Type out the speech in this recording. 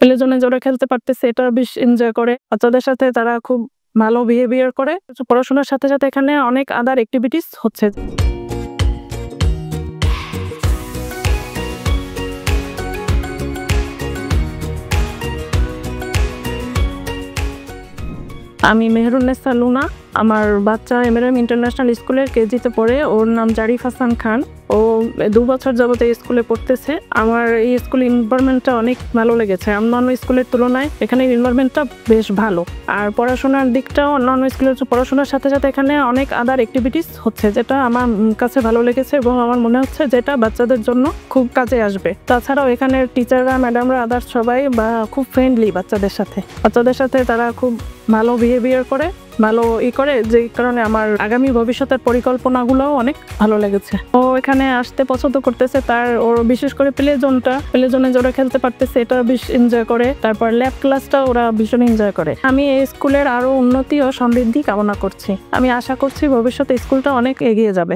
Play জোনে যে ওরা খেলতে পারতেছে এটা বেশ এনজয় করে। বাচ্চাদের সাথে তারা খুব ভালো বিহেভিয়ার করে। পড়াশোনার সাথে সাথে এখানে অনেক আদার অ্যাক্টিভিটিস হচ্ছে। আমি মেহেরুন্নেসা লুনা। আমার বাচ্চা এমএরএম ইন্টারন্যাশনাল স্কুলের কেজিতে পড়ে। ওর নাম জারিফ হাসান খান। ও 2 বছর যাবত এই স্কুলে পড়তেছে। আমার এই স্কুল এনভায়রনমেন্টটা অনেক ভালো লেগেছে। অন্যান্য স্কুলের তুলনায় এখানে এনভায়রনমেন্টটা বেশ ভালো। আর পড়াশোনার দিকটাও অন্যান্য স্কুলের পড়াশোনার সাথে সাথে এখানে অনেক আদার অ্যাক্টিভিটিস হচ্ছে, যেটা আমার কাছে ভালো লেগেছে এবং আমার মনে হচ্ছে যেটা বাচ্চাদের জন্য খুব কাজে আসবে। তাছাড়াও এখানের টিচাররা, ম্যাডামরা, আদার্স সবাই খুব ফ্রেন্ডলি বাচ্চাদের সাথে তারা খুব ভালো বিহেভিয়ার করে, ভালো করে, যে কারণে আমার আগামী ভবিষ্যতের পরিকল্পনাগুলোও অনেক ভালো লেগেছে। ও এখানে আসতে পছন্দ করতেছে। ওর বিশেষ করে প্লে জোনে যে ওরা খেলতে পারতেছে এটা বেশ এনজয় করে। তারপর ল্যাব ক্লাসটা ওরা ভীষণ এনজয় করে। আমি এই স্কুলের আরো উন্নতি ও সমৃদ্ধি কামনা করছি। আমি আশা করছি ভবিষ্যতে স্কুলটা অনেক এগিয়ে যাবে।